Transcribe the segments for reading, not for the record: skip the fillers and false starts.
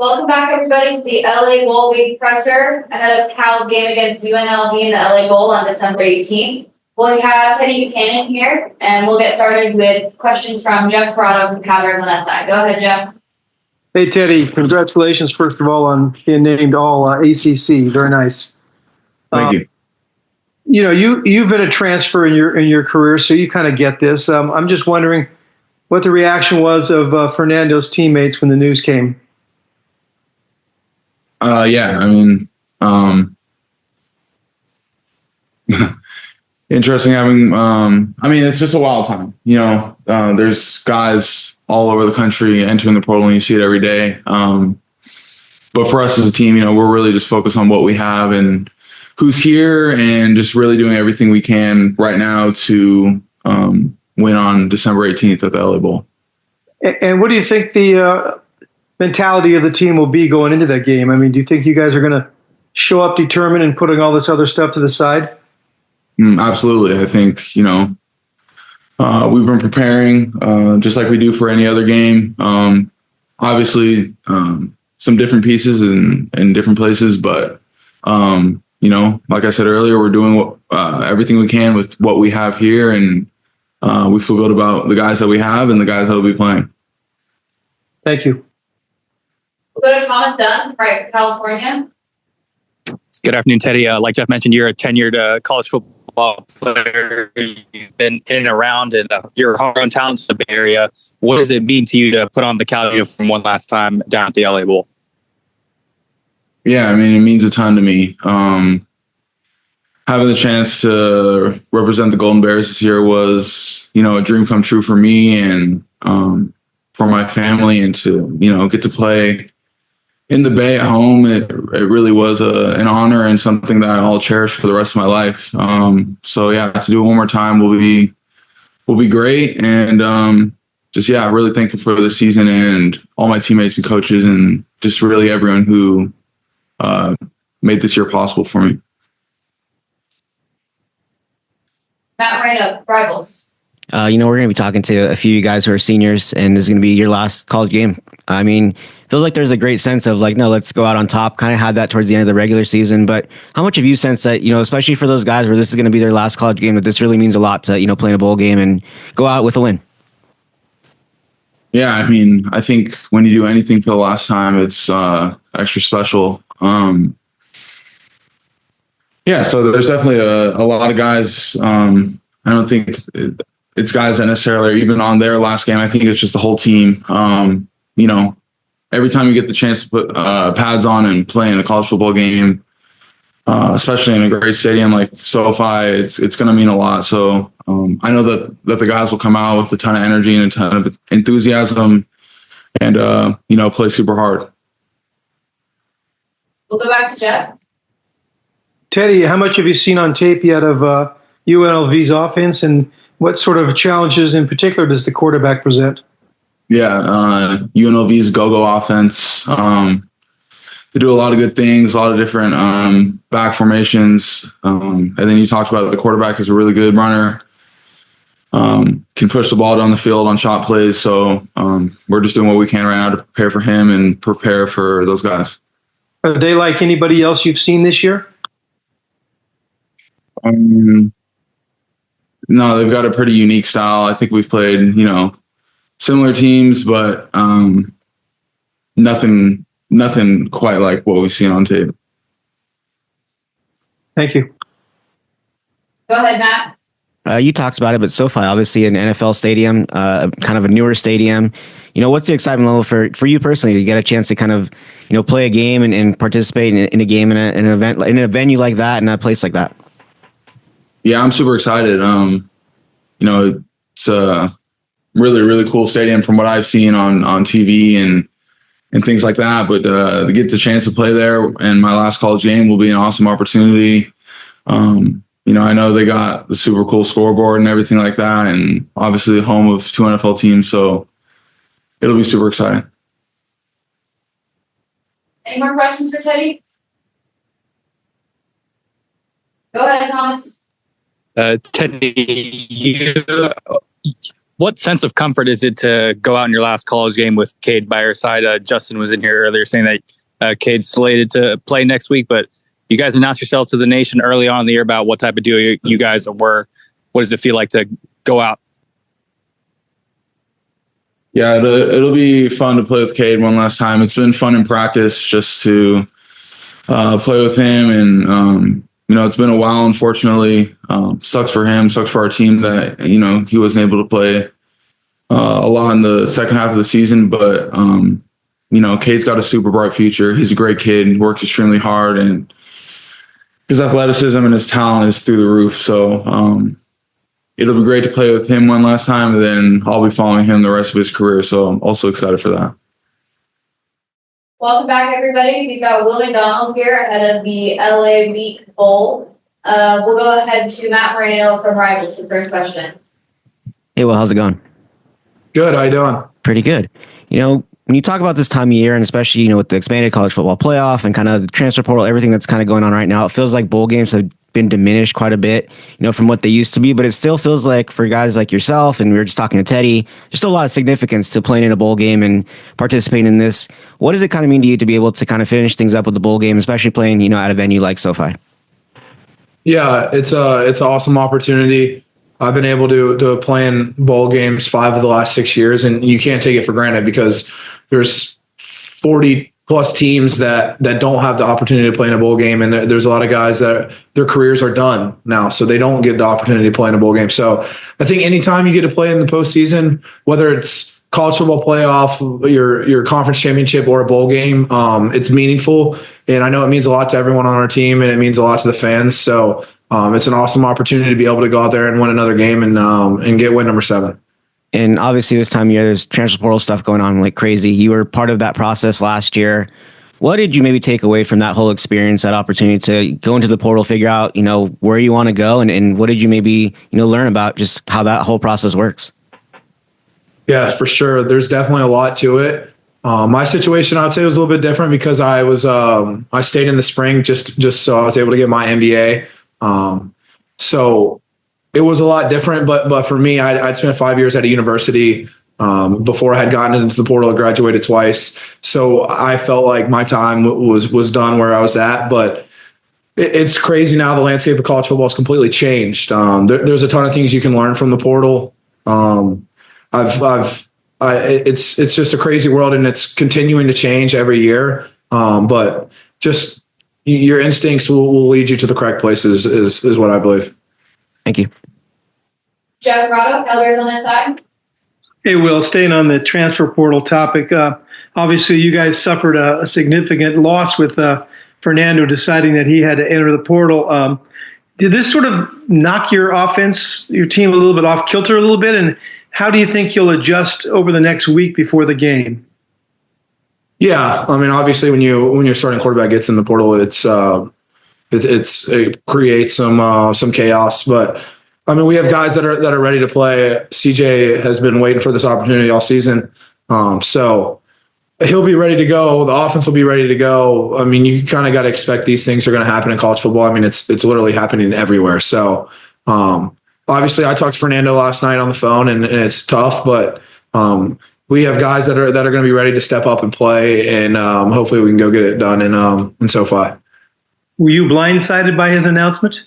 Welcome back, everybody, to the LA Bowl Week presser ahead of Cal's game against UNLV in the LA Bowl on December 18th. We'll have Teddye Buchanan here, and we'll get started with questions from Jeff Corrado from Cal on that side. Go ahead, Jeff. Hey, Teddye. Congratulations, first of all, on being named All ACC. Very nice. Thank you. You know, you've been a transfer in your career, so you kind of get this. I'm just wondering what the reaction was of Fernando's teammates when the news came. Yeah, I mean, interesting having, I mean, it's just a wild time, you know, there's guys all over the country entering the portal and you see it every day. But for us as a team, you know, we're really just focused on what we have and who's here and just really doing everything we can right now to win on December 18th at the LA Bowl. And what do you think the mentality of the team will be going into that game? I mean, do you think you guys are going to show up determined and putting all this other stuff to the side? Absolutely. I think, you know, we've been preparing just like we do for any other game. Obviously, some different pieces in different places, but, you know, like I said earlier, we're doing everything we can with what we have here, and we feel good about the guys that we have and the guys that will be playing. Thank you. We'll go to Thomas Dunn from California. Good afternoon, Teddye. Like Jeff mentioned, you're a tenured college football player. You've been in and around, and you're a homegrown talent in the Bay Area. What does it mean to you to put on the Cal uniform one last time down at the LA Bowl? Yeah, I mean, it means a ton to me. Having the chance to represent the Golden Bears this year was, you know, a dream come true for me and for my family, and to, you know, get to play in the Bay at home. It really was an honor and something that I'll cherish for the rest of my life. So yeah, to do it one more time will be great. And just, yeah, really thankful for the season and all my teammates and coaches and just really everyone who made this year possible for me. Matt Reyna, Rivals. You know, we're going to be talking to a few of you guys who are seniors, and this is going to be your last college game. I mean, feels like there's a great sense of like, no, let's go out on top. Kind of had that towards the end of the regular season, but how much have you sensed that, you know, especially for those guys where this is going to be their last college game, that this really means a lot to, you know, play in a bowl game and go out with a win? Yeah, I mean, I think when you do anything for the last time, it's extra special. Yeah, so there's definitely a lot of guys. I don't think it's guys that necessarily are even on their last game. I think it's just the whole team. You know, every time you get the chance to put pads on and play in a college football game, especially in a great stadium like SoFi, it's going to mean a lot. So I know that the guys will come out with a ton of energy and a ton of enthusiasm and, you know, play super hard. We'll go back to Jeff. Teddye, how much have you seen on tape yet of UNLV's offense, and what sort of challenges in particular does the quarterback present? Yeah, UNLV's go-go offense. They do a lot of good things, a lot of different back formations. And then you talked about the quarterback is a really good runner, can push the ball down the field on shot plays. So we're just doing what we can right now to prepare for him and prepare for those guys. Are they like anybody else you've seen this year? No, they've got a pretty unique style. I think we've played, you know, similar teams, but nothing quite like what we've seen on tape. Thank you. Go ahead, Matt. You talked about it, but SoFi, obviously an NFL stadium, kind of a newer stadium. You know, what's the excitement level for you personally to get a chance to kind of, you know, play a game and participate in a game in an event, in a venue like that, in a place like that? Yeah, I'm super excited. You know, it's a really, really cool stadium from what I've seen on TV and things like that. But to get the chance to play there in my last college game will be an awesome opportunity. You know, I know they got the super cool scoreboard and everything like that, and obviously the home of 2 NFL teams, so it'll be super exciting. Any more questions for Teddye? Go ahead, Thomas. Teddye, what sense of comfort is it to go out in your last college game with Cade by your side? Justin was in here earlier saying that Cade's slated to play next week, but you guys announced yourself to the nation early on in the year about what type of duo you guys were. What does it feel like to go out? Yeah, it'll be fun to play with Cade one last time. It's been fun in practice just to play with him. And, it's been a while, unfortunately. Sucks for him, sucks for our team that, he wasn't able to play a lot in the second half of the season. But, Cade's got a super bright future. He's a great kid and works extremely hard. And his athleticism and his talent is through the roof. So, it'll be great to play with him one last time, and then I'll be following him the rest of his career. So I'm also excited for that. Welcome back, everybody. We've got Will McDonald here ahead of the LA Week Bowl. We'll go ahead to Matt Moreno from Rivals for the first question. Hey, Will, how's it going? Good. How you doing? Pretty good. When you talk about this time of year, and especially, with the expanded college football playoff and kind of the transfer portal, everything that's kind of going on right now, it feels like bowl games have been diminished quite a bit, from what they used to be. But it still feels like for guys like yourself, and we were just talking to Teddye, there's still a lot of significance to playing in a bowl game and participating in this. What does it kind of mean to you to be able to kind of finish things up with the bowl game, especially playing, at a venue like SoFi? Yeah, it's an awesome opportunity. I've been able to play in bowl games 5 of the last 6 years, and you can't take it for granted because there's 40 plus teams that don't have the opportunity to play in a bowl game. And there's a lot of guys that their careers are done now, so they don't get the opportunity to play in a bowl game. So I think anytime you get to play in the postseason, whether it's college football playoff, your conference championship, or a bowl game, it's meaningful. And I know it means a lot to everyone on our team, and it means a lot to the fans. So it's an awesome opportunity to be able to go out there and win another game and get win number 7. And obviously this time of year, there's transfer portal stuff going on like crazy. You were part of that process last year. What did you maybe take away from that whole experience, that opportunity to go into the portal, figure out, where you want to go? And what did you maybe, learn about just how that whole process works? Yeah, for sure. There's definitely a lot to it. My situation, I'd say, was a little bit different because I was I stayed in the spring just so I was able to get my MBA. So it was a lot different, but for me, I'd spent 5 years at a university before I had gotten into the portal. I graduated twice, so I felt like my time was done where I was at. But it's crazy now. The landscape of college football has completely changed. There's a ton of things you can learn from the portal. It's just a crazy world, and it's continuing to change every year. But just your instincts will lead you to the correct places is what I believe. Thank you. Jeff Rotto, Elders on this side. Hey, Will, staying on the transfer portal topic, obviously you guys suffered a significant loss with Fernando deciding that he had to enter the portal. Did this sort of knock your offense, your team a little bit off kilter a little bit? And how do you think you'll adjust over the next week before the game? Yeah, I mean, obviously when your starting quarterback gets in the portal, it creates some chaos. But I mean, we have guys that are ready to play. CJ has been waiting for this opportunity all season, so he'll be ready to go. The offense will be ready to go. I mean, you kind of got to expect these things are going to happen in college football. I mean, it's literally happening everywhere. So obviously, I talked to Fernando last night on the phone, and it's tough, but we have guys that are going to be ready to step up and play, and hopefully we can go get it done in SoFi. Were you blindsided by his announcement?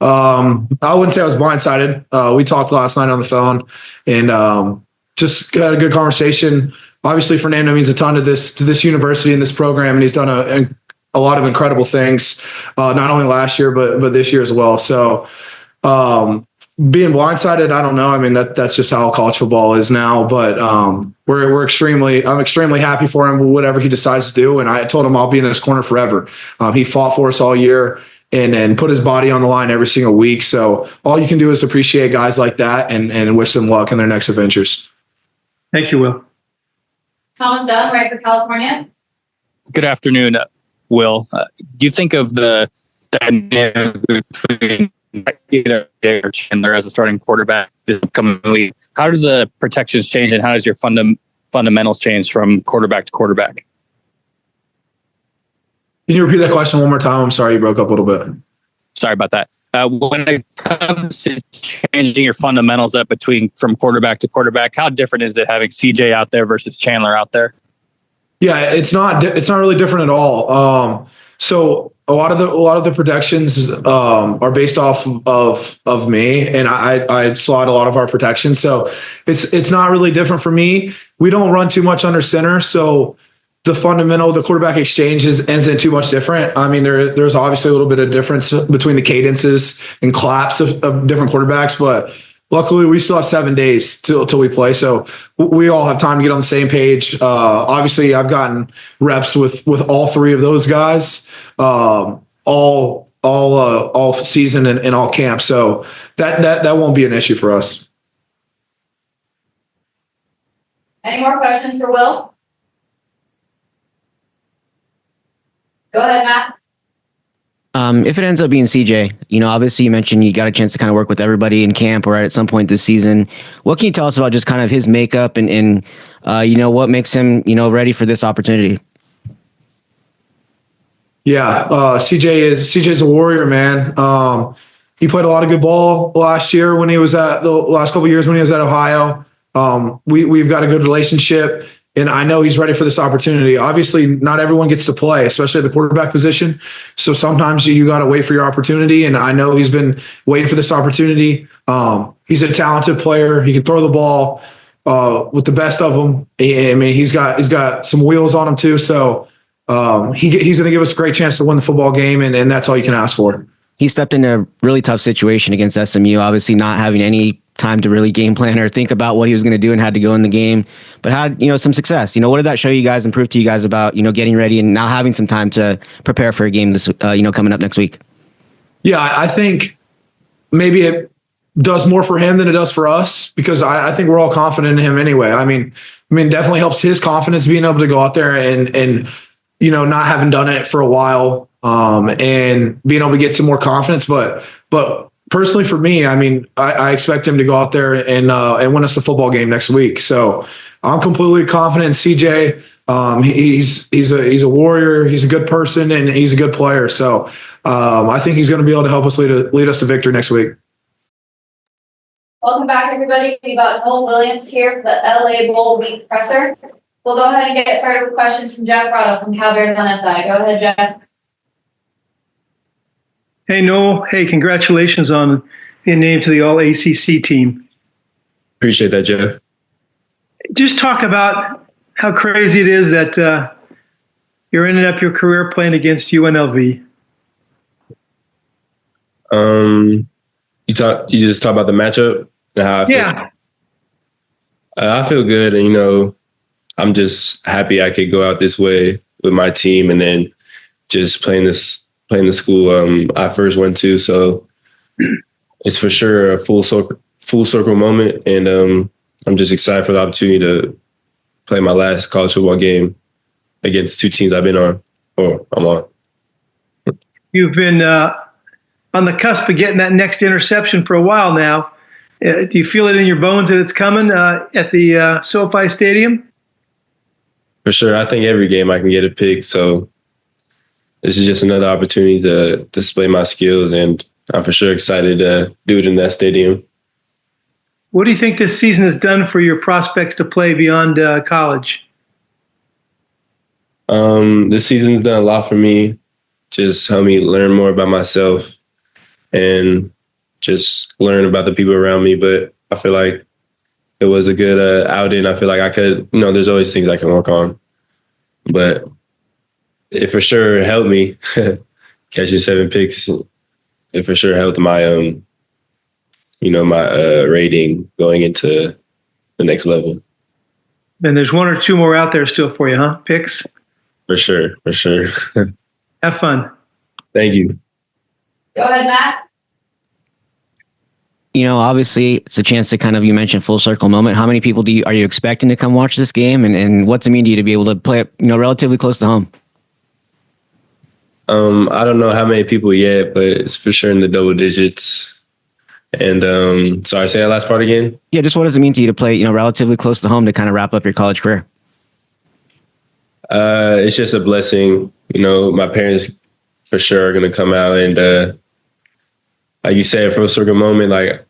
I wouldn't say I was blindsided. We talked last night on the phone and just had a good conversation. Obviously, Fernando means a ton to this university and this program, and he's done a lot of incredible things, not only last year but this year as well. So, being blindsided, I don't know. I mean, that's just how college football is now. But I'm extremely happy for him with whatever he decides to do. And I told him I'll be in his corner forever. He fought for us all year and put his body on the line every single week. So all you can do is appreciate guys like that and wish them luck in their next adventures. Thank you, Will. Thomas Dunn, right for California. Good afternoon, Will. Do you think of the dynamic between either Jay or Chandler as a starting quarterback this upcoming week? How do the protections change, and how does your fundamentals change from quarterback to quarterback? Can you repeat that question one more time? I'm sorry, you broke up a little bit. Sorry about that. When it comes to changing your fundamentals up from quarterback to quarterback, how different is it having CJ out there versus Chandler out there? Yeah, it's not really different at all. So a lot of the protections are based off of me, and I slot a lot of our protections. So it's not really different for me. We don't run too much under center, so the quarterback exchange isn't too much different. I mean, there's obviously a little bit of difference between the cadences and claps of different quarterbacks, but luckily we still have 7 days till we play. So we all have time to get on the same page. Obviously I've gotten reps with all three of those guys, all season and all camp. So that won't be an issue for us. Any more questions for Will? Go ahead, Matt. If it ends up being CJ, obviously you mentioned you got a chance to kind of work with everybody in camp or at some point this season. What can you tell us about just kind of his makeup and what makes him, ready for this opportunity? Yeah. CJ's a warrior, man. He played a lot of good ball last year when he was the last couple of years when he was at Ohio. We've got a good relationship. And I know he's ready for this opportunity. Obviously, not everyone gets to play, especially at the quarterback position. So sometimes you got to wait for your opportunity. And I know he's been waiting for this opportunity. He's a talented player. He can throw the ball with the best of them. I mean, he's got some wheels on him too. So he's going to give us a great chance to win the football game, and that's all you can ask for. He stepped into a really tough situation against SMU, obviously not having any time to really game plan or think about what he was going to do and had to go in the game, but had, some success. What did that show you guys and prove to you guys about, getting ready and now having some time to prepare for a game this, coming up next week? Yeah, I think maybe it does more for him than it does for us because I think we're all confident in him anyway. I mean, definitely helps his confidence being able to go out there and not having done it for a while and being able to get some more confidence. But personally for me, I expect him to go out there and win us the football game next week. So I'm completely confident in CJ. He's a warrior. He's a good person and he's a good player. So I think he's going to be able to help us lead us to victory next week. Welcome back, everybody. We've got Noa Williams here for the LA Bowl Week presser. We'll go ahead and get started with questions from Jeff Rotto from Cal Bears on SI. Go ahead, Jeff. Hey, Noel. Hey, congratulations on being named to the All-ACC team. Appreciate that, Jeff. Just talk about how crazy it is that you're ending up your career playing against UNLV. You just talk about the matchup and how I feel. Yeah. I feel good, and I'm just happy I could go out this way with my team, and then just playing the school I first went to. So it's for sure a full circle moment, and I'm just excited for the opportunity to play my last college football game against two teams I've been on, or I'm on. You've been on the cusp of getting that next interception for a while now. Do you feel it in your bones that it's coming at the SoFi Stadium? For sure. I think every game I can get a pick. So this is just another opportunity to display my skills, and I'm for sure excited to do it in that stadium. What do you think this season has done for your prospects to play beyond college? This season's done a lot for me. Just helped me learn more about myself and just learn about the people around me. But I feel like it was a good outing. I feel like I could, there's always things I can work on. But it for sure helped me catching 7 picks. It for sure helped my, my rating going into the next level. And there's 1 or 2 more out there still for you, huh? Picks? For sure. Have fun. Thank you. Go ahead, Matt. Obviously it's a chance to kind of, you mentioned full circle moment. How many people are you expecting to come watch this game? And what's it mean to you to be able to play it, relatively close to home? I don't know how many people yet, but it's for sure in the double digits. And sorry, say that last part again. Yeah, just what does it mean to you to play, relatively close to home to kind of wrap up your college career? It's just a blessing. My parents for sure are going to come out and like you said, for a certain moment, like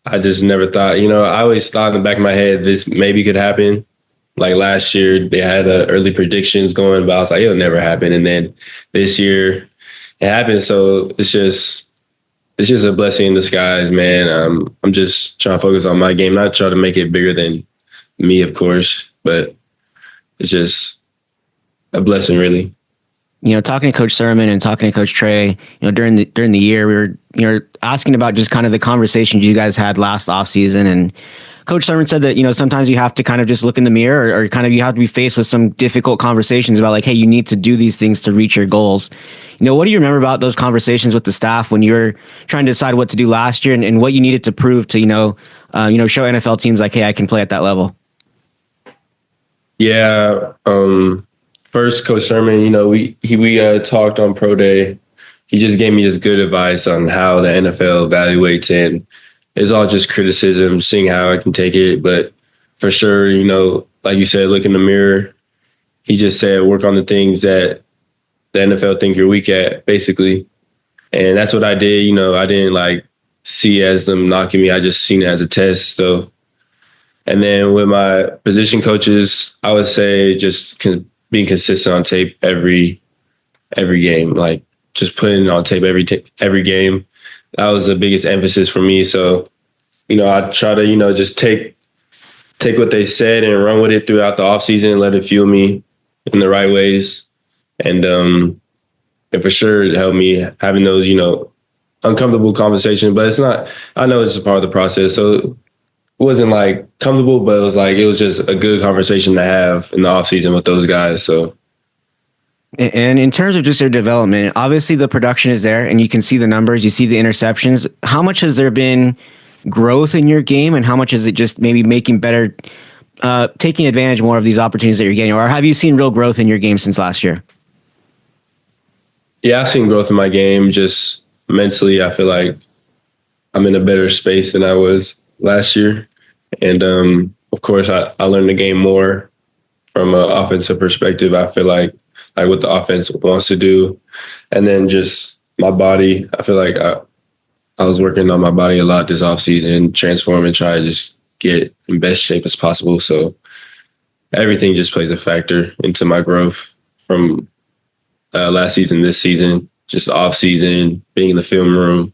I just never thought, I always thought in the back of my head, this maybe could happen. Like last year, they had early predictions going, but I was like, it'll never happen. And then this year, it happened. So it's just a blessing in disguise, man. I'm just trying to focus on my game, not try to make it bigger than me, of course, but it's just a blessing, really. Talking to Coach Sermon and talking to Coach Trey, during the year, we were, asking about just kind of the conversations you guys had last offseason. And Coach Sermon said that, sometimes you have to kind of just look in the mirror or kind of you have to be faced with some difficult conversations about like, hey, you need to do these things to reach your goals. What do you remember about those conversations with the staff when you were trying to decide what to do last year and what you needed to prove to, show NFL teams like, hey, I can play at that level? Yeah. First, Coach Sermon, we talked on Pro Day. He just gave me just good advice on how the NFL evaluates, and it's all just criticism, seeing how I can take it. But for sure, like you said, look in the mirror. He just said, work on the things that the NFL think you're weak at, basically. And that's what I did. I didn't like see as them knocking me. I just seen it as a test. So, and then with my position coaches, I would say just being consistent on tape every game, like just putting it on tape every game. That was the biggest emphasis for me. So, I try to, just take what they said and run with it throughout the offseason and let it fuel me in the right ways. And for sure it helped me having those, uncomfortable conversations, but it's not, I know it's a part of the process. So it wasn't like comfortable, but it was just a good conversation to have in the offseason with those guys. So. And in terms of just their development, obviously the production is there and you can see the numbers, you see the interceptions. How much has there been growth in your game and how much is it just maybe making better, taking advantage more of these opportunities that you're getting? Or have you seen real growth in your game since last year? Yeah, I've seen growth in my game. Just mentally, I feel like I'm in a better space than I was last year. And of course, I learned the game more from an offensive perspective. I feel like what the offense wants to do. And then just my body, I feel like I was working on my body a lot this offseason, transform and try to just get in best shape as possible. So everything just plays a factor into my growth from last season, this season, just off season, being in the film room,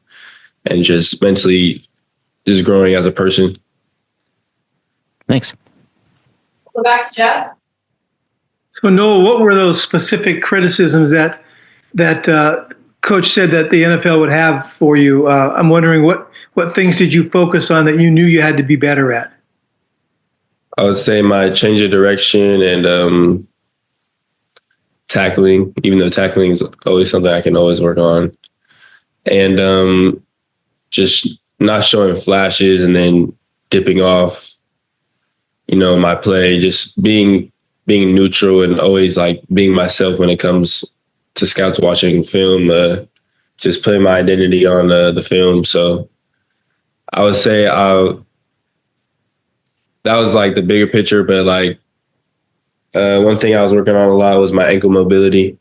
and just mentally just growing as a person. Thanks. Go back to Jeff. So Noah, what were those specific criticisms that Coach said that the NFL would have for you? I'm wondering what things did you focus on that you knew you had to be better at? I would say my change of direction and tackling, even though tackling is always something I can always work on. And just not showing flashes and then dipping off, my play, just being neutral and always like being myself when it comes to scouts watching film, just putting my identity on the film. So I would say that was like the bigger picture, but like one thing I was working on a lot was my ankle mobility.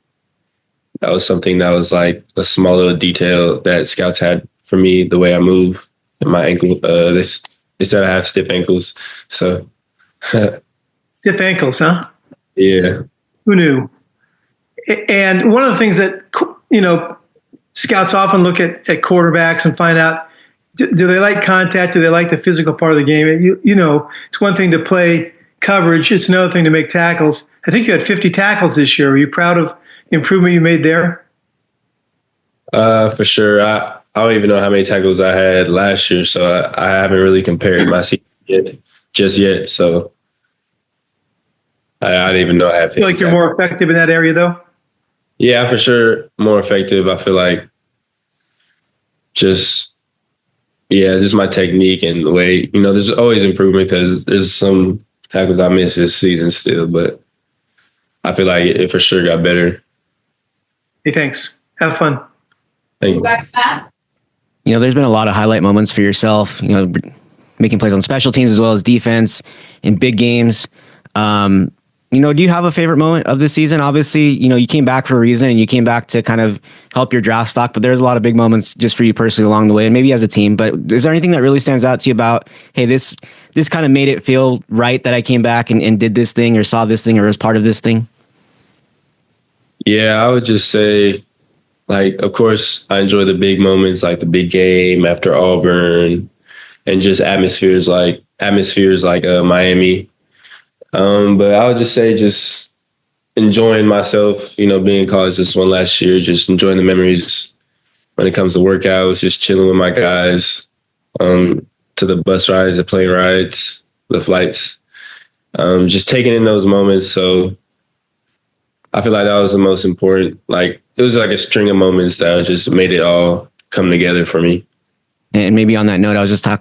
That was something that was like a small little detail that scouts had for me, the way I move and my ankle. They said I have stiff ankles. So Stiff ankles, huh? Yeah. Who knew? And one of the things that, scouts often look at quarterbacks and find out, do they like contact? Do they like the physical part of the game? It's one thing to play coverage. It's another thing to make tackles. I think you had 50 tackles this year. Are you proud of the improvement you made there? For sure. I don't even know how many tackles I had last year, so I haven't really compared my season yet. So I don't even know I have 50 I feel like you're more effective in that area, though? Yeah, for sure. More effective. I feel like just my technique and the way, there's always improvement because there's some tackles I missed this season still, but I feel like it for sure got better. Hey, thanks. Have fun. Thank you. Back to Matt. There's been a lot of highlight moments for yourself, making plays on special teams as well as defense in big games. Do you have a favorite moment of this season? Obviously, you came back for a reason and you came back to kind of help your draft stock, but there's a lot of big moments just for you personally along the way and maybe as a team. But is there anything that really stands out to you about, hey, this kind of made it feel right that I came back and did this thing or saw this thing or was part of this thing? Yeah, I would just say, like, of course, I enjoy the big moments, like the big game after Auburn and just atmospheres like Miami. But I would just say just enjoying myself, being in college this one last year, just enjoying the memories when it comes to workouts, just chilling with my guys, to the bus rides, the plane rides, the flights, just taking in those moments. So I feel like that was the most important. Like, it was like a string of moments that just made it all come together for me. And maybe on that note,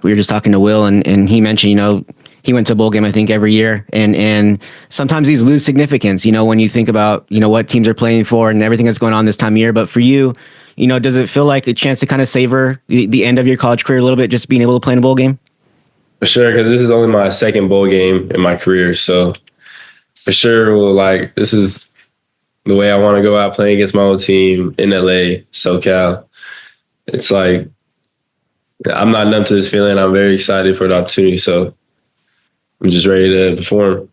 we were just talking to Will and he mentioned, he went to a bowl game, I think, every year. And sometimes these lose significance, when you think about, what teams are playing for and everything that's going on this time of year. But for you, does it feel like a chance to kind of savor the end of your college career a little bit, just being able to play in a bowl game? For sure, because this is only my second bowl game in my career. So for sure, this is the way I want to go out playing against my old team in LA, SoCal. It's like, I'm not numb to this feeling. I'm very excited for the opportunity. So I'm just ready to perform.